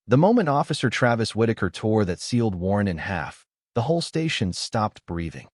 The moment Officer Travis Whitaker tore that sealed warrant in half, the whole station stopped breathing.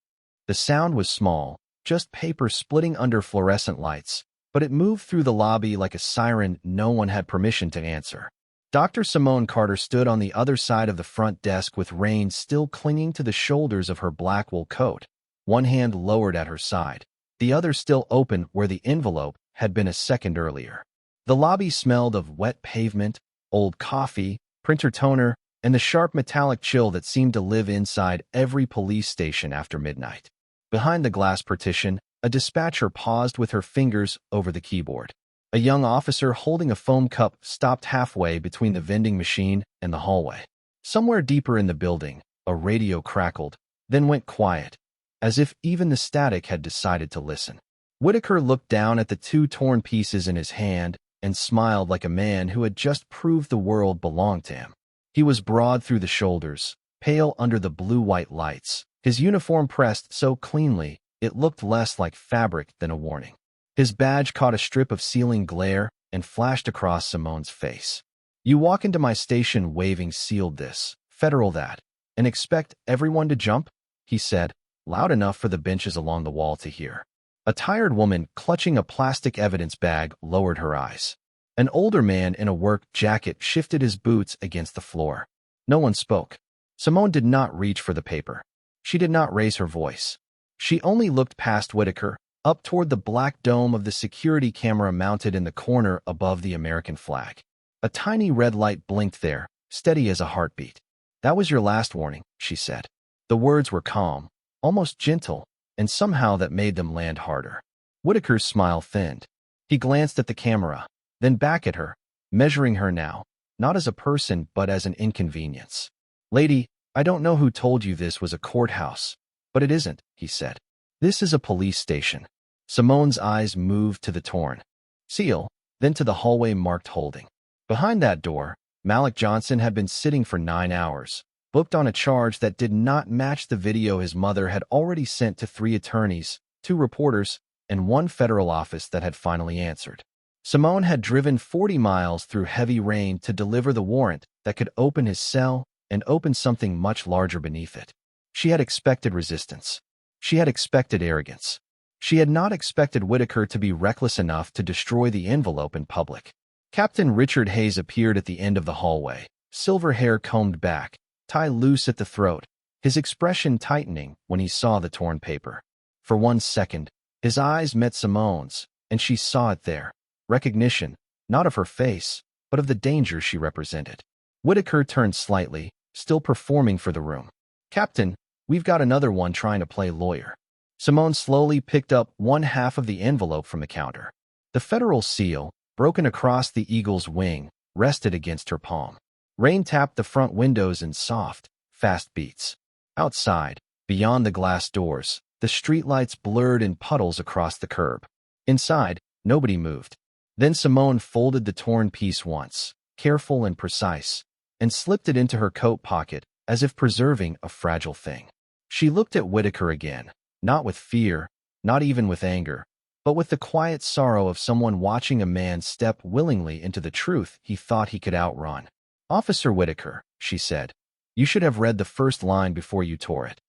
The sound was small, just paper splitting under fluorescent lights, but it moved through the lobby like a siren no one had permission to answer. Dr. Simone Carter stood on the other side of the front desk with reins still clinging to the shoulders of her black wool coat, one hand lowered at her side, the other still open where the envelope had been a second earlier. The lobby smelled of wet pavement, old coffee, printer toner, and the sharp metallic chill that seemed to live inside every police station after midnight. Behind the glass partition, a dispatcher paused with her fingers over the keyboard. A young officer holding a foam cup stopped halfway between the vending machine and the hallway. Somewhere deeper in the building, a radio crackled, then went quiet, as if even the static had decided to listen. Whitaker looked down at the two torn pieces in his hand and smiled like a man who had just proved the world belonged to him. He was broad through the shoulders, pale under the blue-white lights, his uniform pressed so cleanly it looked less like fabric than a warning. His badge caught a strip of ceiling glare and flashed across Simone's face. "You walk into my station waving sealed this, federal that, and expect everyone to jump?" he said, loud enough for the benches along the wall to hear. A tired woman clutching a plastic evidence bag lowered her eyes. An older man in a work jacket shifted his boots against the floor. No one spoke. Simone did not reach for the paper. She did not raise her voice. She only looked past Whitaker, up toward the black dome of the security camera mounted in the corner above the American flag. A tiny red light blinked there, steady as a heartbeat. "That was your last warning," she said. The words were calm, almost gentle, and somehow that made them land harder. Whitaker's smile thinned. He glanced at the camera, then back at her, measuring her now, not as a person but as an inconvenience. "Lady, I don't know who told you this was a courthouse, but it isn't," he said. "This is a police station." Simone's eyes moved to the torn seal, then to the hallway marked holding. Behind that door, Malik Johnson had been sitting for 9 hours, booked on a charge that did not match the video his mother had already sent to 3 attorneys, 2 reporters, and 1 federal office that had finally answered. Simone had driven 40 miles through heavy rain to deliver the warrant that could open his cell and open something much larger beneath it. She had expected resistance. She had expected arrogance. She had not expected Whitaker to be reckless enough to destroy the envelope in public. Captain Richard Hayes appeared at the end of the hallway, silver hair combed back, tie loose at the throat, his expression tightening when he saw the torn paper. For 1 second, his eyes met Simone's, and she saw it there. Recognition, not of her face, but of the danger she represented. Whitaker turned slightly, still performing for the room. "Captain, we've got another one trying to play lawyer." Simone slowly picked up 1/2 of the envelope from the counter. The federal seal, broken across the eagle's wing, rested against her palm. Rain tapped the front windows in soft, fast beats. Outside, beyond the glass doors, the streetlights blurred in puddles across the curb. Inside, nobody moved. Then Simone folded the torn piece once, careful and precise, and slipped it into her coat pocket as if preserving a fragile thing. She looked at Whitaker again, not with fear, not even with anger, but with the quiet sorrow of someone watching a man step willingly into the truth he thought he could outrun. "Officer Whitaker," she said, "you should have read the first line before you tore it."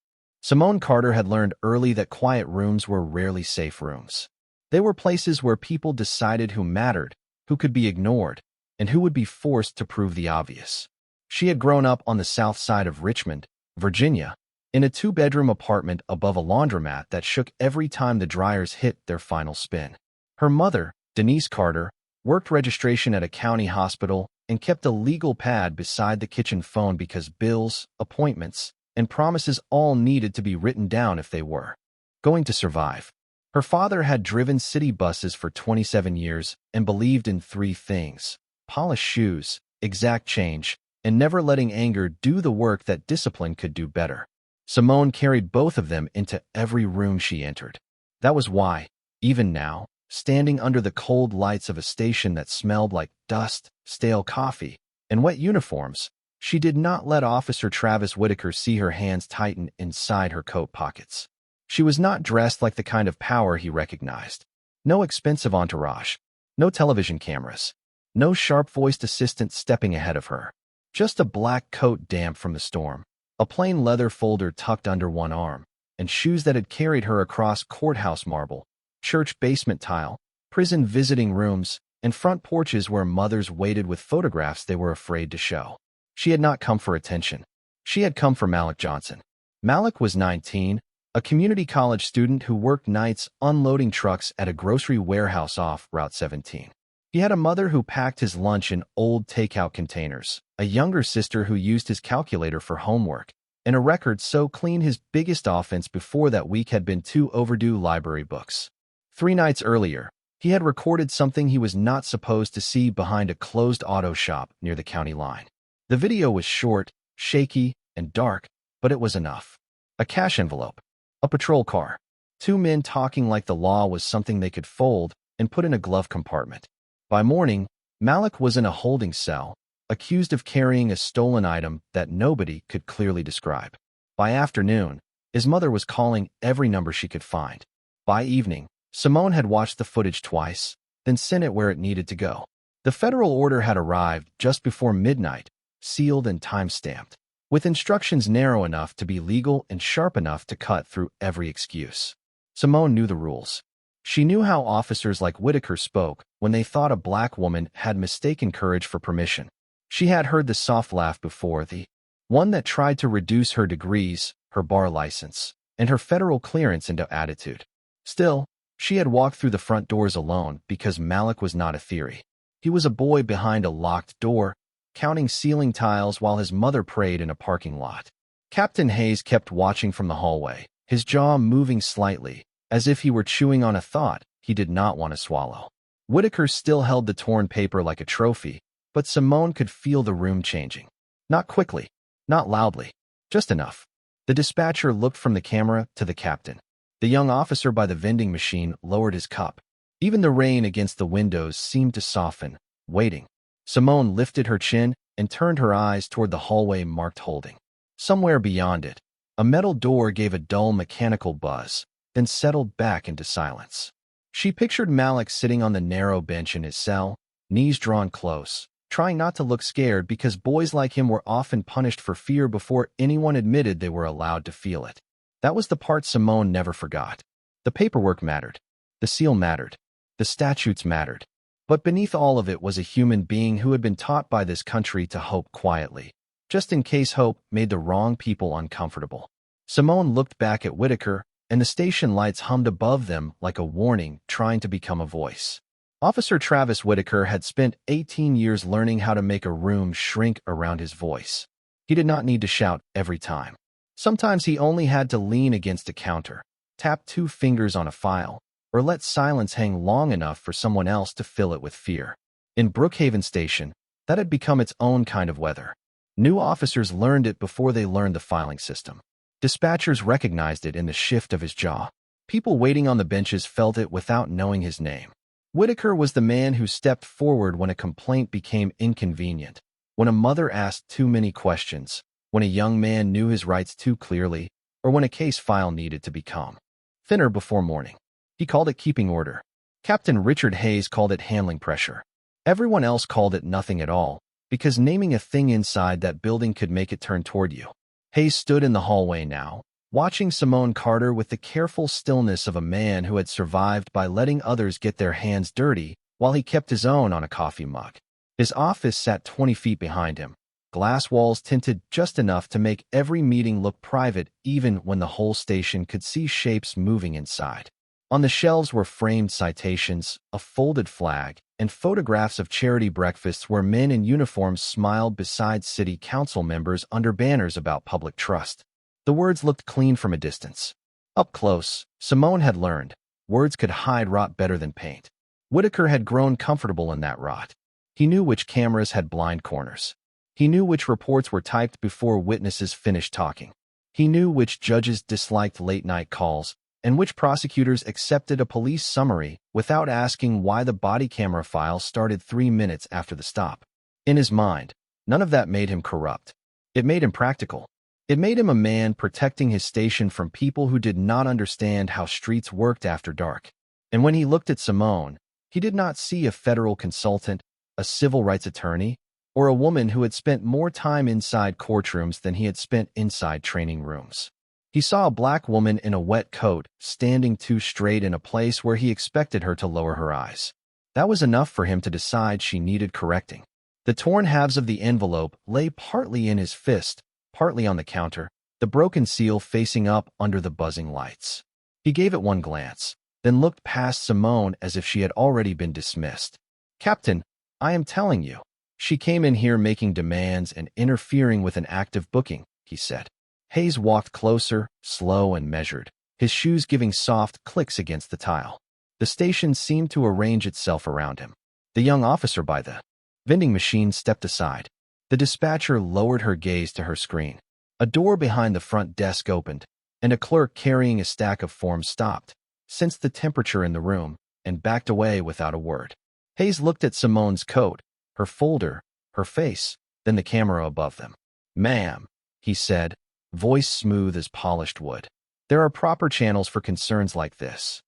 Simone Carter had learned early that quiet rooms were rarely safe rooms. They were places where people decided who mattered, who could be ignored, and who would be forced to prove the obvious. She had grown up on the south side of Richmond, Virginia, in a 2-bedroom apartment above a laundromat that shook every time the dryers hit their final spin. Her mother, Denise Carter, worked registration at a county hospital and kept a legal pad beside the kitchen phone because bills, appointments, and promises all needed to be written down if they were going to survive. Her father had driven city buses for 27 years and believed in 3 things: polished shoes, exact change, and never letting anger do the work that discipline could do better. Simone carried both of them into every room she entered. That was why, even now, standing under the cold lights of a station that smelled like dust, stale coffee, and wet uniforms, she did not let Officer Travis Whitaker see her hands tighten inside her coat pockets. She was not dressed like the kind of power he recognized. No expensive entourage, no television cameras, no sharp-voiced assistant stepping ahead of her. Just a black coat damp from the storm, a plain leather folder tucked under one arm, and shoes that had carried her across courthouse marble, church basement tile, prison visiting rooms, and front porches where mothers waited with photographs they were afraid to show. She had not come for attention. She had come for Malik Johnson. Malik was 19, a community college student who worked nights unloading trucks at a grocery warehouse off Route 17. He had a mother who packed his lunch in old takeout containers, a younger sister who used his calculator for homework, and a record so clean his biggest offense before that week had been 2 overdue library books. 3 nights earlier, he had recorded something he was not supposed to see behind a closed auto shop near the county line. The video was short, shaky, and dark, but it was enough. A cash envelope. A patrol car. 2 men talking like the law was something they could fold and put in a glove compartment. By morning, Malik was in a holding cell, accused of carrying a stolen item that nobody could clearly describe. By afternoon, his mother was calling every number she could find. By evening, Simone had watched the footage twice, then sent it where it needed to go. The federal order had arrived just before midnight, sealed and time-stamped, with instructions narrow enough to be legal and sharp enough to cut through every excuse. Simone knew the rules. She knew how officers like Whitaker spoke when they thought a black woman had mistaken courage for permission. She had heard the soft laugh before, the one that tried to reduce her degrees, her bar license, and her federal clearance into attitude. Still, she had walked through the front doors alone because Malik was not a theory. He was a boy behind a locked door, counting ceiling tiles while his mother prayed in a parking lot. Captain Hayes kept watching from the hallway, his jaw moving slightly, as if he were chewing on a thought he did not want to swallow. Whitaker still held the torn paper like a trophy, but Simone could feel the room changing. Not quickly, not loudly, just enough. The dispatcher looked from the camera to the captain. The young officer by the vending machine lowered his cup. Even the rain against the windows seemed to soften, waiting. Simone lifted her chin and turned her eyes toward the hallway marked holding. Somewhere beyond it, a metal door gave a dull mechanical buzz, then settled back into silence. She pictured Malik sitting on the narrow bench in his cell, knees drawn close, trying not to look scared because boys like him were often punished for fear before anyone admitted they were allowed to feel it. That was the part Simone never forgot. The paperwork mattered. The seal mattered. The statutes mattered. But beneath all of it was a human being who had been taught by this country to hope quietly, just in case hope made the wrong people uncomfortable. Simone looked back at Whitaker, and the station lights hummed above them like a warning trying to become a voice. Officer Travis Whitaker had spent 18 years learning how to make a room shrink around his voice. He did not need to shout every time. Sometimes he only had to lean against a counter, tap 2 fingers on a file, or let silence hang long enough for someone else to fill it with fear. In Brookhaven Station, that had become its own kind of weather. New officers learned it before they learned the filing system. Dispatchers recognized it in the shift of his jaw. People waiting on the benches felt it without knowing his name. Whitaker was the man who stepped forward when a complaint became inconvenient, when a mother asked too many questions, when a young man knew his rights too clearly, or when a case file needed to become thinner before morning. He called it keeping order. Captain Richard Hayes called it handling pressure. Everyone else called it nothing at all, because naming a thing inside that building could make it turn toward you. Hayes stood in the hallway now, watching Simone Carter with the careful stillness of a man who had survived by letting others get their hands dirty while he kept his own on a coffee mug. His office sat 20 feet behind him, glass walls tinted just enough to make every meeting look private even when the whole station could see shapes moving inside. On the shelves were framed citations, a folded flag, and photographs of charity breakfasts where men in uniforms smiled beside city council members under banners about public trust. The words looked clean from a distance. Up close, Simone had learned, words could hide rot better than paint. Whitaker had grown comfortable in that rot. He knew which cameras had blind corners. He knew which reports were typed before witnesses finished talking. He knew which judges disliked late-night calls, and which prosecutors accepted a police summary without asking why the body camera file started 3 minutes after the stop. In his mind, none of that made him corrupt. It made him practical. It made him a man protecting his station from people who did not understand how streets worked after dark. And when he looked at Simone, he did not see a federal consultant, a civil rights attorney, or a woman who had spent more time inside courtrooms than he had spent inside training rooms. He saw a black woman in a wet coat, standing too straight in a place where he expected her to lower her eyes. That was enough for him to decide she needed correcting. The torn halves of the envelope lay partly in his fist, partly on the counter, the broken seal facing up under the buzzing lights. He gave it one glance, then looked past Simone as if she had already been dismissed. "Captain, I am telling you. She came in here making demands and interfering with an active booking," he said. Hayes walked closer, slow and measured, his shoes giving soft clicks against the tile. The station seemed to arrange itself around him. The young officer by the vending machine stepped aside. The dispatcher lowered her gaze to her screen. A door behind the front desk opened, and a clerk carrying a stack of forms stopped, sensed the temperature in the room, and backed away without a word. Hayes looked at Simone's coat, her folder, her face, then the camera above them. "Ma'am," he said, voice smooth as polished wood. "There are proper channels for concerns like this."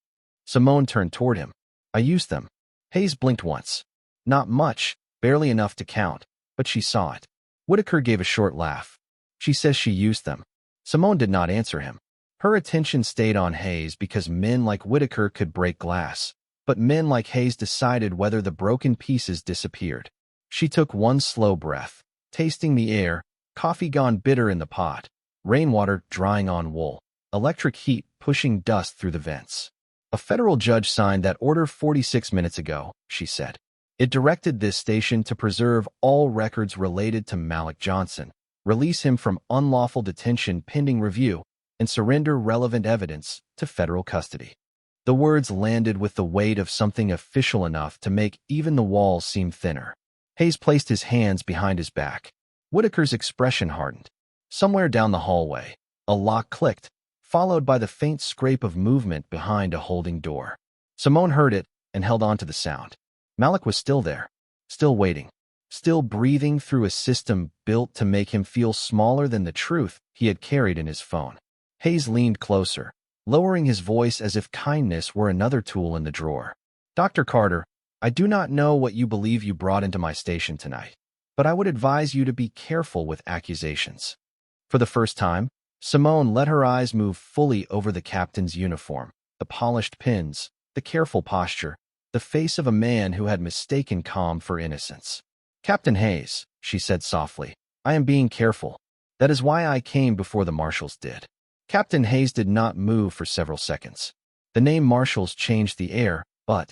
Simone turned toward him. "I used them." Hayes blinked once. Not much, barely enough to count, but she saw it. Whitaker gave a short laugh. "She says she used them." Simone did not answer him. Her attention stayed on Hayes because men like Whitaker could break glass, but men like Hayes decided whether the broken pieces disappeared. She took one slow breath, tasting the air, coffee gone bitter in the pot, rainwater drying on wool, electric heat pushing dust through the vents. "A federal judge signed that order 46 minutes ago," she said. "It directed this station to preserve all records related to Malik Johnson, release him from unlawful detention pending review, and surrender relevant evidence to federal custody." The words landed with the weight of something official enough to make even the walls seem thinner. Hayes placed his hands behind his back. Whitaker's expression hardened. Somewhere down the hallway, a lock clicked, followed by the faint scrape of movement behind a holding door. Simone heard it and held on to the sound. Malik was still there, still waiting, still breathing through a system built to make him feel smaller than the truth he had carried in his phone. Hayes leaned closer, lowering his voice as if kindness were another tool in the drawer. "Dr. Carter, I do not know what you believe you brought into my station tonight, but I would advise you to be careful with accusations." For the first time, Simone let her eyes move fully over the captain's uniform, the polished pins, the careful posture, the face of a man who had mistaken calm for innocence. "Captain Hayes," she said softly, "I am being careful. That is why I came before the Marshals did." Captain Hayes did not move for several seconds. The name Marshals changed the air, but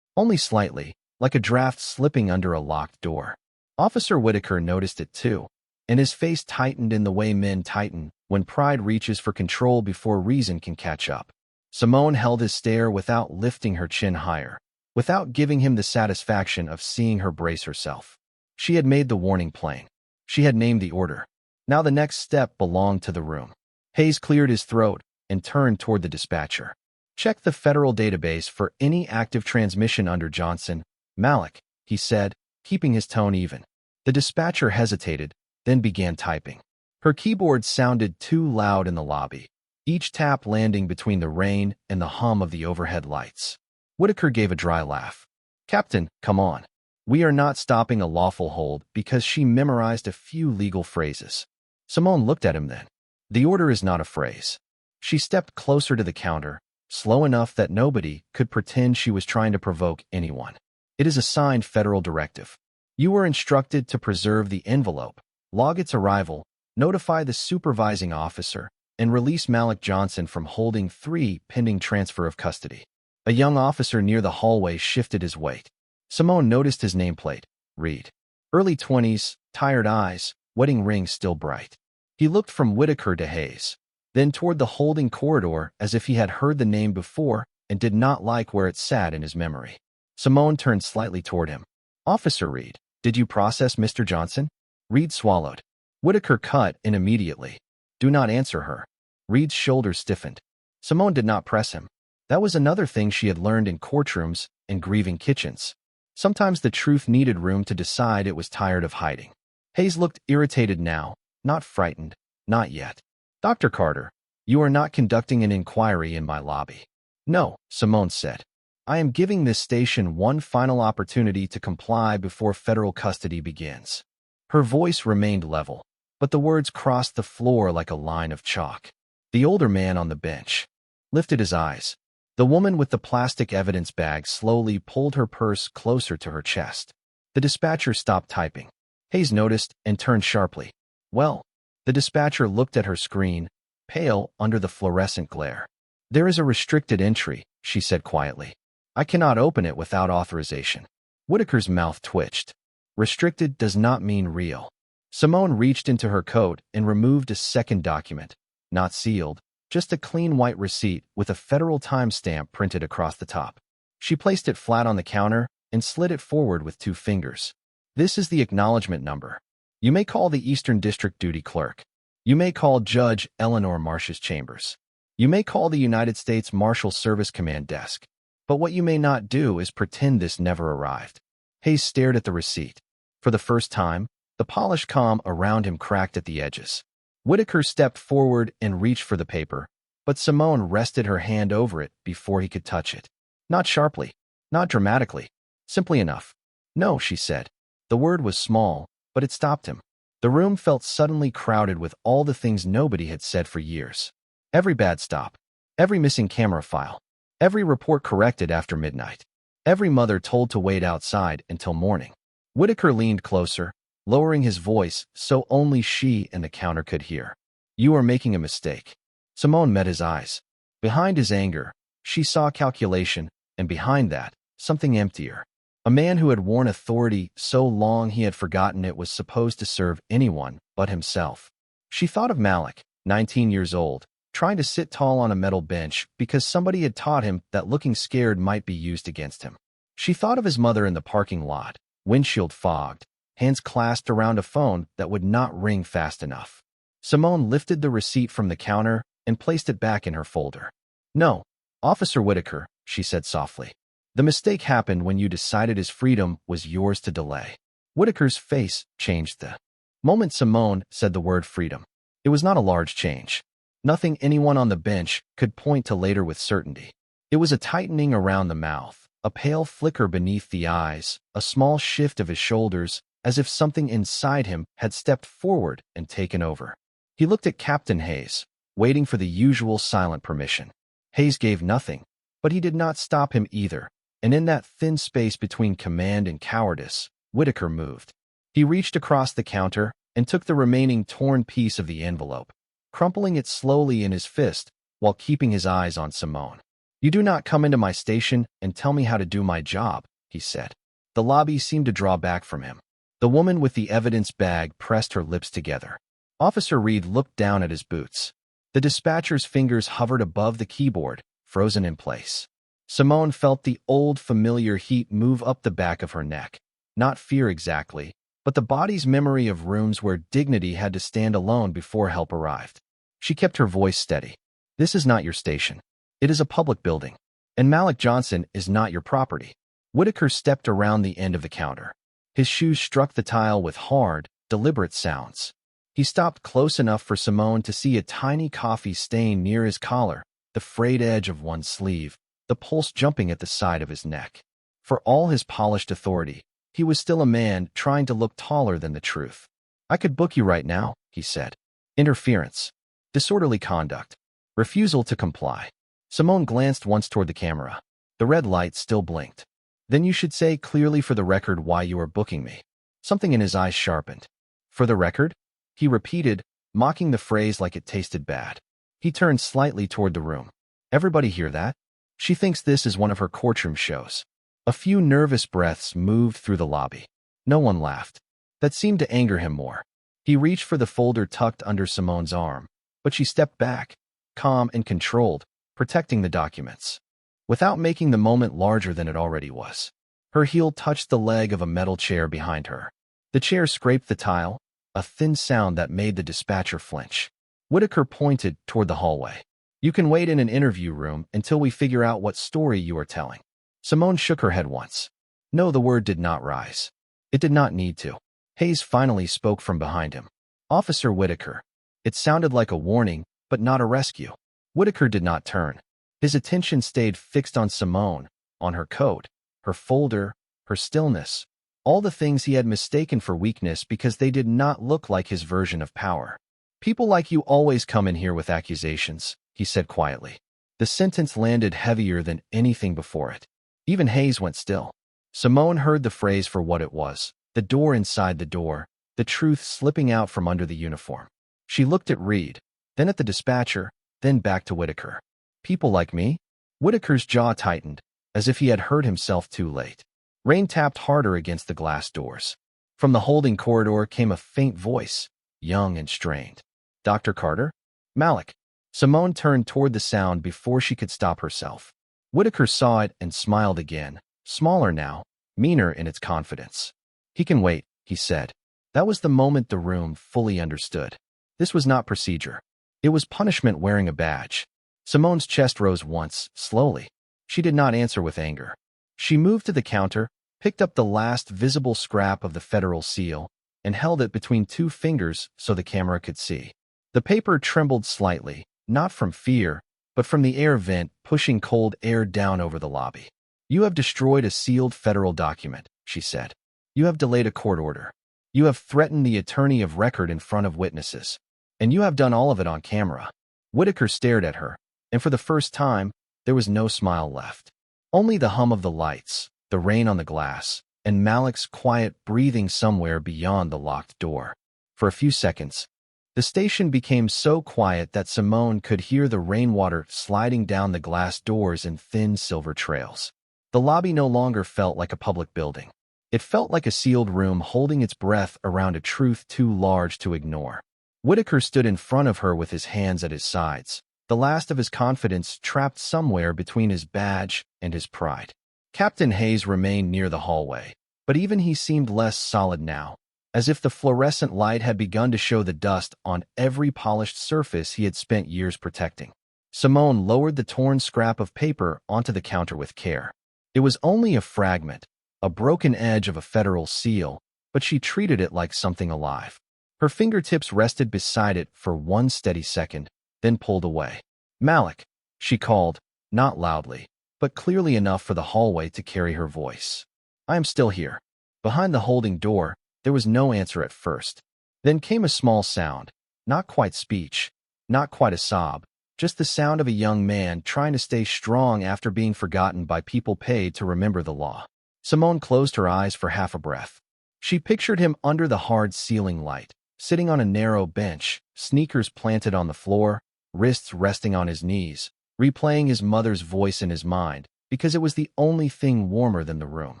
only slightly, like a draft slipping under a locked door. Officer Whitaker noticed it too, and his face tightened in the way men tighten when pride reaches for control before reason can catch up. Simone held his stare without lifting her chin higher, without giving him the satisfaction of seeing her brace herself. She had made the warning plain. She had named the order. Now the next step belonged to the room. Hayes cleared his throat and turned toward the dispatcher. "Check the federal database for any active transmission under Johnson, Malik," he said, keeping his tone even. The dispatcher hesitated, then began typing. Her keyboard sounded too loud in the lobby, each tap landing between the rain and the hum of the overhead lights. Whitaker gave a dry laugh. "Captain, come on. We are not stopping a lawful hold because she memorized a few legal phrases." Simone looked at him then. "The order is not a phrase." She stepped closer to the counter, slow enough that nobody could pretend she was trying to provoke anyone. "It is a signed federal directive. You were instructed to preserve the envelope, log its arrival, notify the supervising officer, and release Malik Johnson from holding 3 pending transfer of custody." A young officer near the hallway shifted his weight. Simone noticed his nameplate, Reed. Early 20s, tired eyes, wedding ring still bright. He looked from Whitaker to Hayes, then toward the holding corridor as if he had heard the name before and did not like where it sat in his memory. Simone turned slightly toward him. "Officer Reed, did you process Mr. Johnson?" Reed swallowed. Whitaker cut in immediately. "Do not answer her." Reed's shoulders stiffened. Simone did not press him. That was another thing she had learned in courtrooms and grieving kitchens. Sometimes the truth needed room to decide it was tired of hiding. Hayes looked irritated now, not frightened, not yet. "Dr. Carter, you are not conducting an inquiry in my lobby." "No," Simone said. "I am giving this station one final opportunity to comply before federal custody begins." Her voice remained level, but the words crossed the floor like a line of chalk. The older man on the bench lifted his eyes. The woman with the plastic evidence bag slowly pulled her purse closer to her chest. The dispatcher stopped typing. Hayes noticed and turned sharply. Well, the dispatcher looked at her screen, pale under the fluorescent glare. There is a restricted entry, she said quietly. I cannot open it without authorization. Whitaker's mouth twitched. Restricted does not mean real. Simone reached into her coat and removed a second document, not sealed, just a clean white receipt with a federal timestamp printed across the top. She placed it flat on the counter and slid it forward with 2 fingers. This is the acknowledgement number. You may call the Eastern District Duty Clerk. You may call Judge Eleanor Marsh's chambers. You may call the United States Marshal Service Command Desk. But what you may not do is pretend this never arrived. Hayes stared at the receipt. For the first time, the polished calm around him cracked at the edges. Whitaker stepped forward and reached for the paper, but Simone rested her hand over it before he could touch it. Not sharply, not dramatically, simply enough. No, she said. The word was small, but it stopped him. The room felt suddenly crowded with all the things nobody had said for years. Every bad stop, every missing camera file, every report corrected after midnight, every mother told to wait outside until morning. Whitaker leaned closer, lowering his voice so only she and the counter could hear. You are making a mistake. Simone met his eyes. Behind his anger, she saw calculation, and behind that, something emptier. A man who had worn authority so long he had forgotten it was supposed to serve anyone but himself. She thought of Malik, 19 years old, trying to sit tall on a metal bench because somebody had taught him that looking scared might be used against him. She thought of his mother in the parking lot, windshield fogged, hands clasped around a phone that would not ring fast enough. Simone lifted the receipt from the counter and placed it back in her folder. No, Officer Whitaker, she said softly. The mistake happened when you decided his freedom was yours to delay. Whitaker's face changed the moment Simone said the word freedom. It was not a large change. Nothing anyone on the bench could point to later with certainty. It was a tightening around the mouth, a pale flicker beneath the eyes, a small shift of his shoulders, as if something inside him had stepped forward and taken over. He looked at Captain Hayes, waiting for the usual silent permission. Hayes gave nothing, but he did not stop him either, and in that thin space between command and cowardice, Whitaker moved. He reached across the counter and took the remaining torn piece of the envelope, crumpling it slowly in his fist while keeping his eyes on Simone. You do not come into my station and tell me how to do my job, he said. The lobby seemed to draw back from him. The woman with the evidence bag pressed her lips together. Officer Reed looked down at his boots. The dispatcher's fingers hovered above the keyboard, frozen in place. Simone felt the old familiar heat move up the back of her neck. Not fear exactly, but the body's memory of rooms where dignity had to stand alone before help arrived. She kept her voice steady. This is not your station. It is a public building, and Malik Johnson is not your property. Whitaker stepped around the end of the counter. His shoes struck the tile with hard, deliberate sounds. He stopped close enough for Simone to see a tiny coffee stain near his collar, the frayed edge of one sleeve, the pulse jumping at the side of his neck. For all his polished authority, he was still a man trying to look taller than the truth. I could book you right now, he said. Interference. Disorderly conduct. Refusal to comply. Simone glanced once toward the camera. The red light still blinked. Then you should say clearly for the record why you are booking me. Something in his eyes sharpened. For the record? He repeated, mocking the phrase like it tasted bad. He turned slightly toward the room. Everybody hear that? She thinks this is one of her courtroom shows. A few nervous breaths moved through the lobby. No one laughed. That seemed to anger him more. He reached for the folder tucked under Simone's arm, but she stepped back, calm and controlled, protecting the documents. Without making the moment larger than it already was. Her heel touched the leg of a metal chair behind her. The chair scraped the tile, a thin sound that made the dispatcher flinch. Whitaker pointed toward the hallway. You can wait in an interview room until we figure out what story you are telling. Simone shook her head once. No, the word did not rise. It did not need to. Hayes finally spoke from behind him. Officer Whitaker. It sounded like a warning, but not a rescue. Whitaker did not turn. His attention stayed fixed on Simone, on her coat, her folder, her stillness, All the things he had mistaken for weakness because they did not look like his version of power. "People like you always come in here with accusations," he said quietly. The sentence landed heavier than anything before it. Even Hayes went still. Simone heard the phrase for what it was, the door inside the door, the truth slipping out from under the uniform. She looked at Reed, then at the dispatcher, then back to Whitaker. "People like me?" Whitaker's jaw tightened, as if he had heard himself too late. Rain tapped harder against the glass doors. From the holding corridor came a faint voice, young and strained. "Dr. Carter?" "Malik." Simone turned toward the sound before she could stop herself. Whitaker saw it and smiled again, smaller now, meaner in its confidence. "He can wait," he said. That was the moment the room fully understood. This was not procedure. It was punishment wearing a badge. Simone's chest rose once, slowly. She did not answer with anger. She moved to the counter, picked up the last visible scrap of the federal seal, and held it between two fingers so the camera could see. The paper trembled slightly, not from fear, but from the air vent pushing cold air down over the lobby. "You have destroyed a sealed federal document," she said. "You have delayed a court order. You have threatened the attorney of record in front of witnesses. And you have done all of it on camera." Whitaker stared at her, and for the first time, there was no smile left. Only the hum of the lights, the rain on the glass, and Malik's quiet breathing somewhere beyond the locked door. For a few seconds, the station became so quiet that Simone could hear the rainwater sliding down the glass doors in thin silver trails. The lobby no longer felt like a public building. It felt like a sealed room holding its breath around a truth too large to ignore. Whitaker stood in front of her with his hands at his sides, the last of his confidence trapped somewhere between his badge and his pride. Captain Hayes remained near the hallway, but even he seemed less solid now, as if the fluorescent light had begun to show the dust on every polished surface he had spent years protecting. Simone lowered the torn scrap of paper onto the counter with care. It was only a fragment, a broken edge of a federal seal, but she treated it like something alive. Her fingertips rested beside it for one steady second, then pulled away. "Malik," she called, not loudly, but clearly enough for the hallway to carry her voice. "I am still here." Behind the holding door, there was no answer at first. Then came a small sound, not quite speech, not quite a sob, just the sound of a young man trying to stay strong after being forgotten by people paid to remember the law. Simone closed her eyes for half a breath. She pictured him under the hard ceiling light, sitting on a narrow bench, sneakers planted on the floor, wrists resting on his knees, replaying his mother's voice in his mind, because it was the only thing warmer than the room.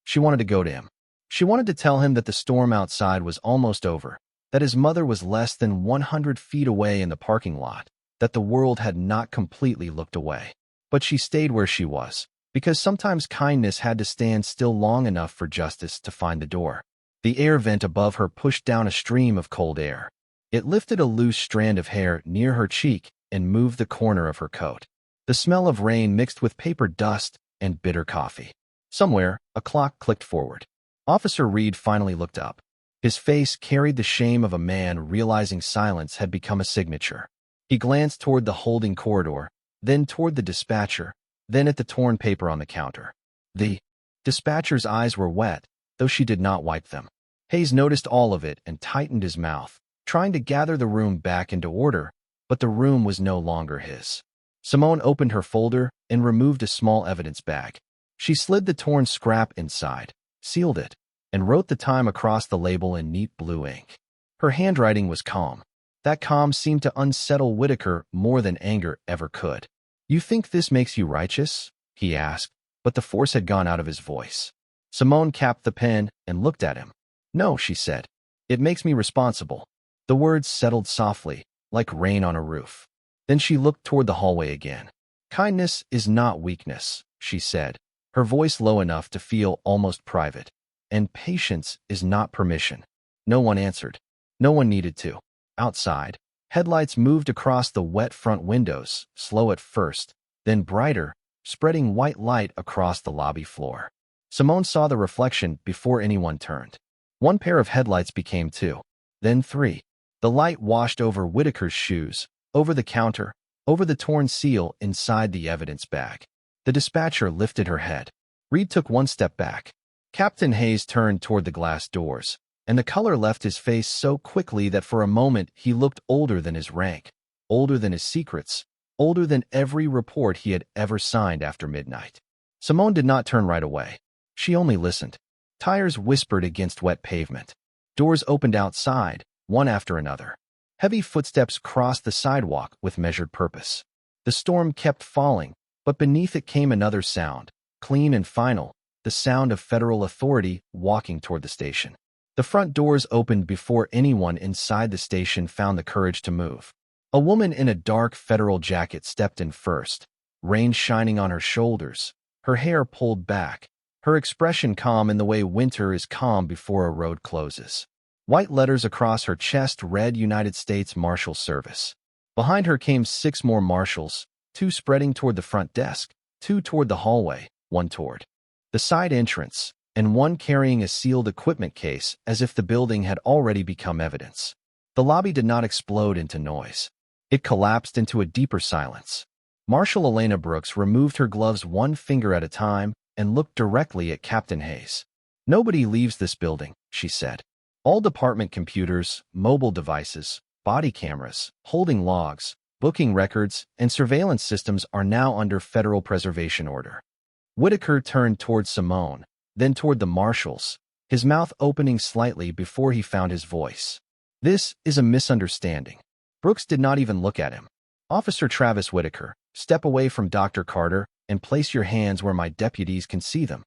She wanted to go to him. She wanted to tell him that the storm outside was almost over, that his mother was less than 100 feet away in the parking lot, that the world had not completely looked away. But she stayed where she was, because sometimes kindness had to stand still long enough for justice to find the door. The air vent above her pushed down a stream of cold air. It lifted a loose strand of hair near her cheek and moved the corner of her coat. The smell of rain mixed with paper dust and bitter coffee. Somewhere, a clock clicked forward. Officer Reed finally looked up. His face carried the shame of a man realizing silence had become a signature. He glanced toward the holding corridor, then toward the dispatcher, then at the torn paper on the counter. The dispatcher's eyes were wet, though she did not wipe them. Hayes noticed all of it and tightened his mouth, trying to gather the room back into order, but the room was no longer his. Simone opened her folder and removed a small evidence bag. She slid the torn scrap inside, sealed it, and wrote the time across the label in neat blue ink. Her handwriting was calm. That calm seemed to unsettle Whitaker more than anger ever could. "You think this makes you righteous?" he asked, but the force had gone out of his voice. Simone capped the pen and looked at him. "No," she said. "It makes me responsible." The words settled softly, like rain on a roof. Then she looked toward the hallway again. "Kindness is not weakness," she said, her voice low enough to feel almost private. "And patience is not permission." No one answered. No one needed to. Outside, headlights moved across the wet front windows, slow at first, then brighter, spreading white light across the lobby floor. Simone saw the reflection before anyone turned. One pair of headlights became two, then three. The light washed over Whitaker's shoes, over the counter, over the torn seal inside the evidence bag. The dispatcher lifted her head. Reed took one step back. Captain Hayes turned toward the glass doors, and the color left his face so quickly that for a moment he looked older than his rank, older than his secrets, older than every report he had ever signed after midnight. Simone did not turn right away. She only listened. Tires whispered against wet pavement. Doors opened outside, one after another. Heavy footsteps crossed the sidewalk with measured purpose. The storm kept falling, but beneath it came another sound, clean and final, the sound of federal authority walking toward the station. The front doors opened before anyone inside the station found the courage to move. A woman in a dark federal jacket stepped in first, rain shining on her shoulders, her hair pulled back, her expression calm in the way winter is calm before a road closes. White letters across her chest read United States Marshal Service. Behind her came 6 more marshals, 2 spreading toward the front desk, 2 toward the hallway, 1 toward the side entrance, and 1 carrying a sealed equipment case as if the building had already become evidence. The lobby did not explode into noise. It collapsed into a deeper silence. Marshal Elena Brooks removed her gloves 1 finger at a time and looked directly at Captain Hayes. "Nobody leaves this building," she said. "All department computers, mobile devices, body cameras, holding logs, booking records, and surveillance systems are now under federal preservation order." Whitaker turned toward Simone, then toward the marshals, his mouth opening slightly before he found his voice. "This is a misunderstanding." Brooks did not even look at him. "Officer Travis Whitaker, step away from Dr. Carter and place your hands where my deputies can see them."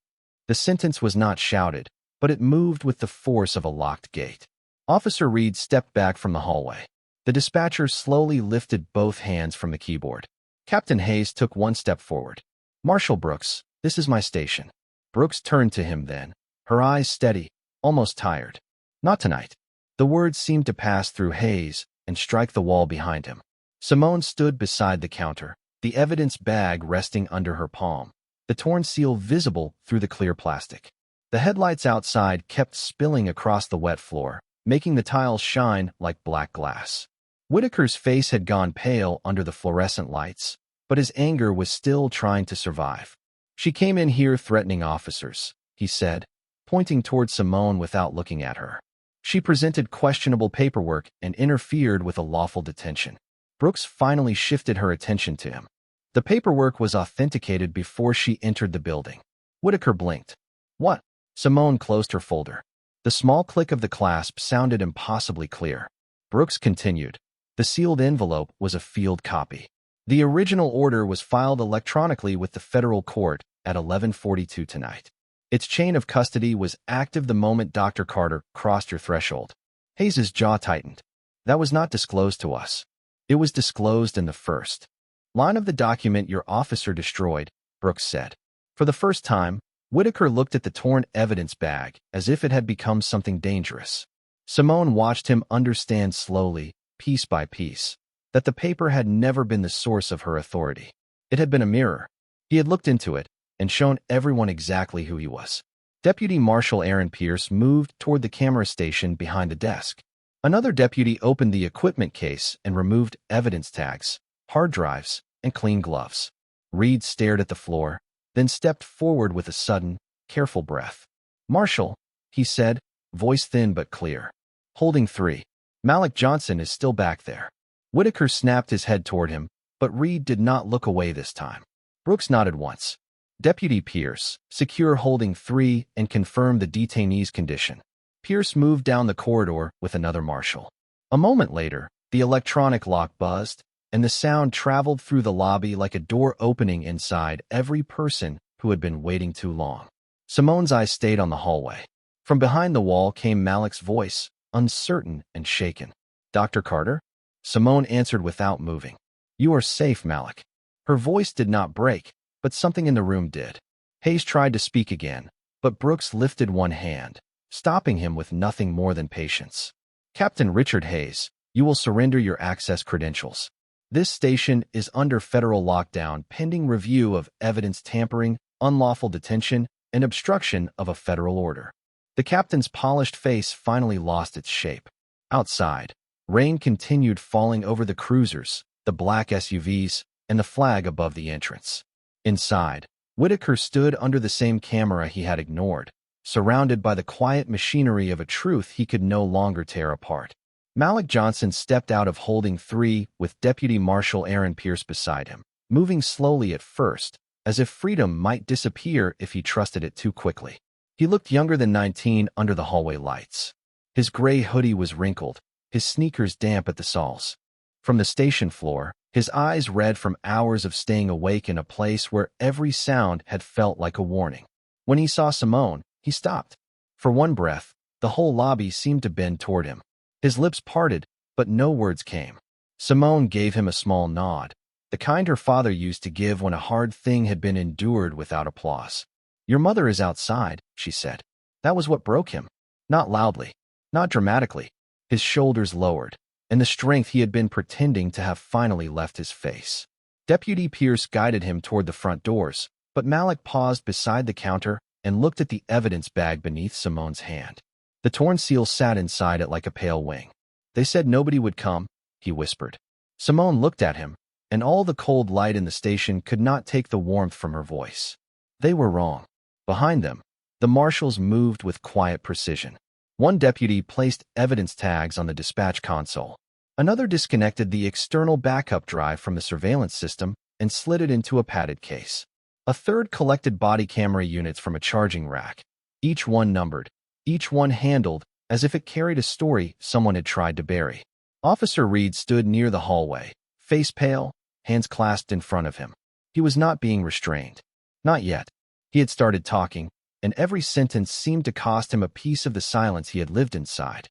The sentence was not shouted, but it moved with the force of a locked gate. Officer Reed stepped back from the hallway. The dispatcher slowly lifted both hands from the keyboard. Captain Hayes took 1 step forward. "Marshal Brooks, this is my station." Brooks turned to him then, her eyes steady, almost tired. "Not tonight." The words seemed to pass through Hayes and strike the wall behind him. Simone stood beside the counter, the evidence bag resting under her palm, the torn seal visible through the clear plastic. The headlights outside kept spilling across the wet floor, making the tiles shine like black glass. Whitaker's face had gone pale under the fluorescent lights, but his anger was still trying to survive. "She came in here threatening officers," he said, pointing toward Simone without looking at her. "She presented questionable paperwork and interfered with a lawful detention." Brooks finally shifted her attention to him. "The paperwork was authenticated before she entered the building." Whitaker blinked. "What?" Simone closed her folder. The small click of the clasp sounded impossibly clear. Brooks continued. "The sealed envelope was a field copy. The original order was filed electronically with the federal court at 11:42 tonight. Its chain of custody was active the moment Dr. Carter crossed your threshold." Hayes's jaw tightened. "That was not disclosed to us." "It was disclosed in the first line of the document your officer destroyed," Brooks said. For the first time, Whitaker looked at the torn evidence bag as if it had become something dangerous. Simone watched him understand slowly, piece by piece, that the paper had never been the source of her authority. It had been a mirror. He had looked into it and shown everyone exactly who he was. Deputy Marshal Aaron Pierce moved toward the camera station behind the desk. Another deputy opened the equipment case and removed evidence tags, hard drives, and clean gloves. Reed stared at the floor, then stepped forward with a sudden, careful breath. "Marshal," he said, voice thin but clear. "Holding 3. Malik Johnson is still back there." Whitaker snapped his head toward him, but Reed did not look away this time. Brooks nodded once. "Deputy Pierce, secure holding 3 and confirm the detainee's condition." Pierce moved down the corridor with another marshal. A moment later, the electronic lock buzzed, and the sound traveled through the lobby like a door opening inside every person who had been waiting too long. Simone's eyes stayed on the hallway. From behind the wall came Malik's voice, uncertain and shaken. "Dr. Carter?" Simone answered without moving. "You are safe, Malik." Her voice did not break, but something in the room did. Hayes tried to speak again, but Brooks lifted one hand, stopping him with nothing more than patience. "Captain Richard Hayes, you will surrender your access credentials. This station is under federal lockdown pending review of evidence tampering, unlawful detention, and obstruction of a federal order." The captain's polished face finally lost its shape. Outside, rain continued falling over the cruisers, the black SUVs, and the flag above the entrance. Inside, Whitaker stood under the same camera he had ignored, surrounded by the quiet machinery of a truth he could no longer tear apart. Malik Johnson stepped out of Holding 3 with Deputy Marshal Aaron Pierce beside him, moving slowly at first, as if freedom might disappear if he trusted it too quickly. He looked younger than 19 under the hallway lights. His gray hoodie was wrinkled, his sneakers damp at the soles. From the station floor, his eyes red from hours of staying awake in a place where every sound had felt like a warning. When he saw Simone, he stopped. For one breath, the whole lobby seemed to bend toward him. His lips parted, but no words came. Simone gave him a small nod, the kind her father used to give when a hard thing had been endured without applause. "Your mother is outside," she said. That was what broke him. Not loudly, not dramatically. His shoulders lowered, and the strength he had been pretending to have finally left his face. Deputy Pierce guided him toward the front doors, but Malik paused beside the counter and looked at the evidence bag beneath Simone's hand. The torn seal sat inside it like a pale wing. "They said nobody would come," he whispered. Simone looked at him, and all the cold light in the station could not take the warmth from her voice. They were wrong. Behind them, the marshals moved with quiet precision. One deputy placed evidence tags on the dispatch console. Another disconnected the external backup drive from the surveillance system and slid it into a padded case. A third collected body camera units from a charging rack, each one numbered, each one handled as if it carried a story someone had tried to bury. Officer Reed stood near the hallway, face pale, hands clasped in front of him. He was not being restrained. Not yet. He had started talking, and every sentence seemed to cost him a piece of the silence he had lived inside.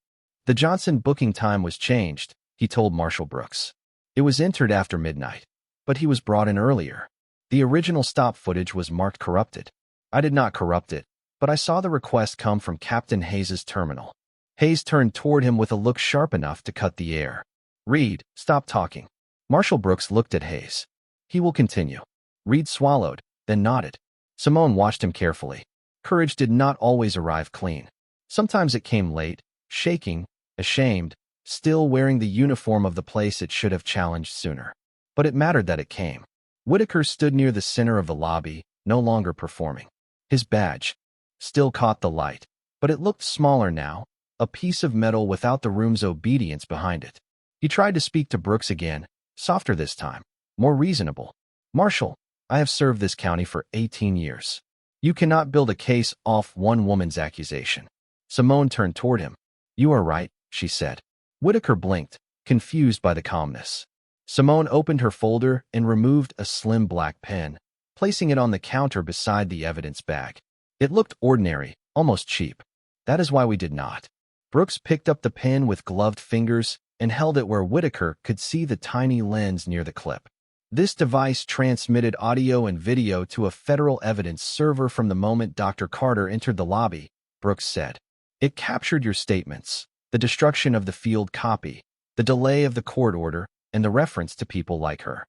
The Johnson booking time was changed, he told Marshal Brooks. It was entered after midnight, but he was brought in earlier. The original stop footage was marked corrupted. I did not corrupt it, but I saw the request come from Captain Hayes's terminal. Hayes turned toward him with a look sharp enough to cut the air. "Reed, stop talking." Marshal Brooks looked at Hayes. "He will continue." Reed swallowed, then nodded. Simone watched him carefully. Courage did not always arrive clean. Sometimes it came late, shaking, ashamed, still wearing the uniform of the place it should have challenged sooner. But it mattered that it came. Whitaker stood near the center of the lobby, no longer performing. His badge still caught the light, but it looked smaller now, a piece of metal without the room's obedience behind it. He tried to speak to Brooks again, softer this time, more reasonable. "Marshal, I have served this county for 18 years. You cannot build a case off one woman's accusation." Simone turned toward him. "You are right," she said. Whitaker blinked, confused by the calmness. Simone opened her folder and removed a slim black pen, placing it on the counter beside the evidence bag. It looked ordinary, almost cheap. "That is why we did not." Brooks picked up the pen with gloved fingers and held it where Whitaker could see the tiny lens near the clip. "This device transmitted audio and video to a federal evidence server from the moment Dr. Carter entered the lobby," Brooks said. "It captured your statements, the destruction of the field copy, the delay of the court order, and the reference to people like her."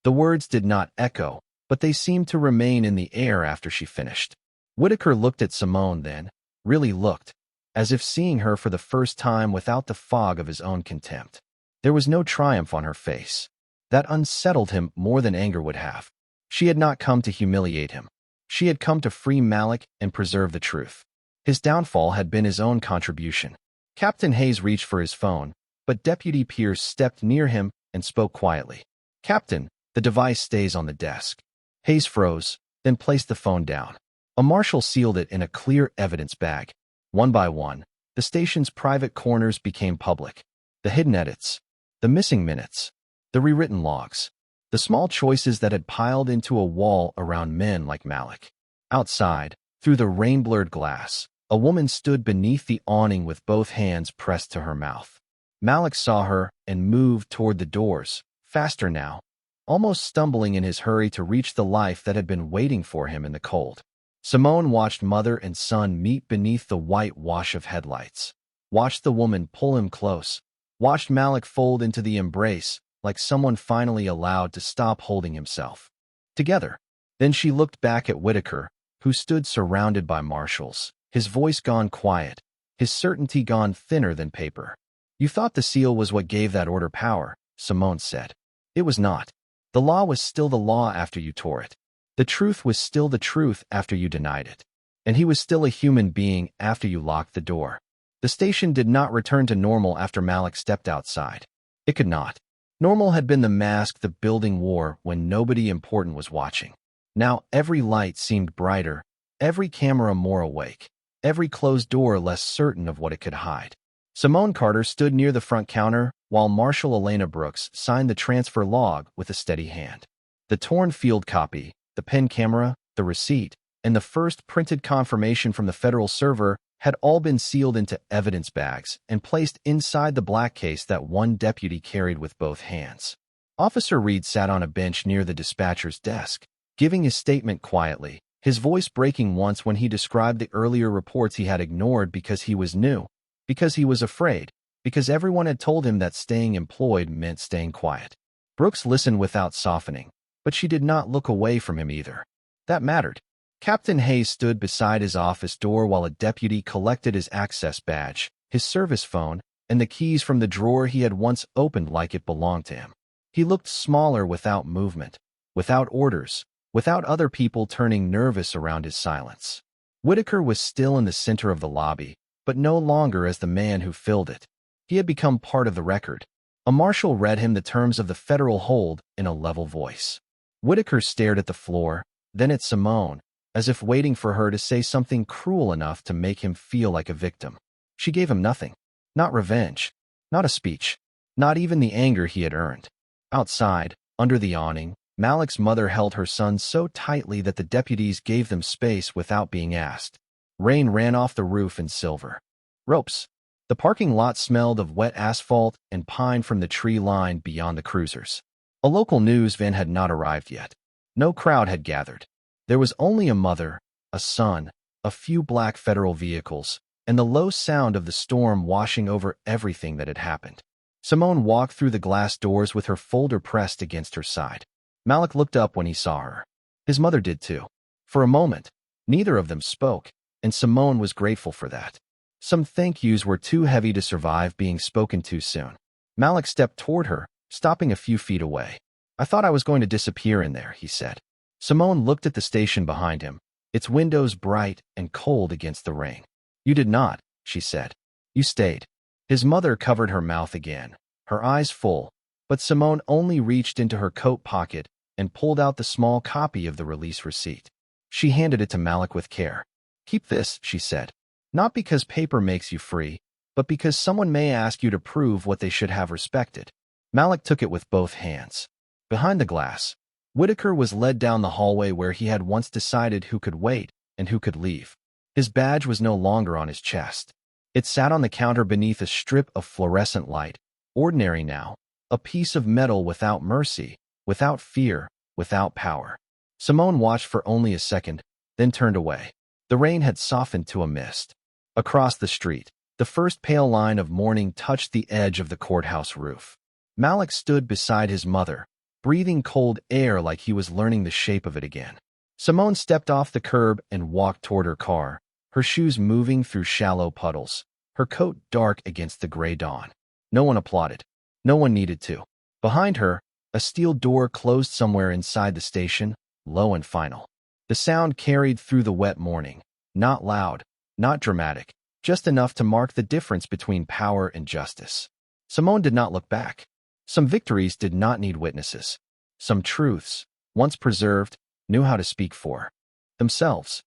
The words did not echo, but they seemed to remain in the air after she finished. Whitaker looked at Simone then, really looked, as if seeing her for the first time without the fog of his own contempt. There was no triumph on her face. That unsettled him more than anger would have. She had not come to humiliate him. She had come to free Malik and preserve the truth. His downfall had been his own contribution. Captain Hayes reached for his phone, but Deputy Pierce stepped near him and spoke quietly. "Captain, the device stays on the desk." Hayes froze, then placed the phone down. A marshal sealed it in a clear evidence bag. One by one, the station's private corners became public. The hidden edits, the missing minutes, the rewritten logs, the small choices that had piled into a wall around men like Malik. Outside, through the rain-blurred glass, a woman stood beneath the awning with both hands pressed to her mouth. Malik saw her and moved toward the doors, faster now, almost stumbling in his hurry to reach the life that had been waiting for him in the cold. Simone watched mother and son meet beneath the white wash of headlights, watched the woman pull him close, watched Malik fold into the embrace like someone finally allowed to stop holding himself. Together. Then she looked back at Whitaker, who stood surrounded by marshals, his voice gone quiet, his certainty gone thinner than paper. "You thought the seal was what gave that order power," Simone said. "It was not. The law was still the law after you tore it. The truth was still the truth after you denied it. And he was still a human being after you locked the door. The station did not return to normal after Malik stepped outside. It could not. Normal had been the mask the building wore when nobody important was watching. Now every light seemed brighter, every camera more awake, every closed door less certain of what it could hide. Simone Carter stood near the front counter while Marshal Elena Brooks signed the transfer log with a steady hand. The torn field copy, the pen camera, the receipt, and the first printed confirmation from the federal server had all been sealed into evidence bags and placed inside the black case that one deputy carried with both hands. Officer Reed sat on a bench near the dispatcher's desk, giving his statement quietly, his voice breaking once when he described the earlier reports he had ignored because he was new, because he was afraid, because everyone had told him that staying employed meant staying quiet. Brooks listened without softening, but she did not look away from him either. That mattered. Captain Hayes stood beside his office door while a deputy collected his access badge, his service phone, and the keys from the drawer he had once opened like it belonged to him. He looked smaller without movement, without orders, without other people turning nervous around his silence. Whitaker was still in the center of the lobby, but no longer as the man who filled it. He had become part of the record. A marshal read him the terms of the federal hold in a level voice. Whitaker stared at the floor, then at Simone, as if waiting for her to say something cruel enough to make him feel like a victim. She gave him nothing. Not revenge. Not a speech. Not even the anger he had earned. Outside, under the awning, Malik's mother held her son so tightly that the deputies gave them space without being asked. Rain ran off the roof in silver. Ropes. The parking lot smelled of wet asphalt and pine from the tree line beyond the cruisers. A local news van had not arrived yet. No crowd had gathered. There was only a mother, a son, a few black federal vehicles, and the low sound of the storm washing over everything that had happened. Simone walked through the glass doors with her folder pressed against her side. Malik looked up when he saw her. His mother did too. For a moment, neither of them spoke, and Simone was grateful for that. Some thank yous were too heavy to survive being spoken to soon. Malik stepped toward her, stopping a few feet away. "I thought I was going to disappear in there," he said. Simone looked at the station behind him, its windows bright and cold against the rain. "You did not," she said. "You stayed." His mother covered her mouth again, her eyes full, but Simone only reached into her coat pocket and pulled out the small copy of the release receipt. She handed it to Malik with care. "Keep this," she said. "Not because paper makes you free, but because someone may ask you to prove what they should have respected." Malik took it with both hands. Behind the glass, Whitaker was led down the hallway where he had once decided who could wait and who could leave. His badge was no longer on his chest. It sat on the counter beneath a strip of fluorescent light, ordinary now, a piece of metal without mercy, without fear, without power. Simone watched for only a second, then turned away. The rain had softened to a mist. Across the street, the first pale line of morning touched the edge of the courthouse roof. Malik stood beside his mother, breathing cold air like he was learning the shape of it again. Simone stepped off the curb and walked toward her car, her shoes moving through shallow puddles, her coat dark against the gray dawn. No one applauded. No one needed to. Behind her, a steel door closed somewhere inside the station, low and final. The sound carried through the wet morning, not loud, not dramatic, just enough to mark the difference between power and justice. Simone did not look back. Some victories did not need witnesses. Some truths, once preserved, knew how to speak for themselves.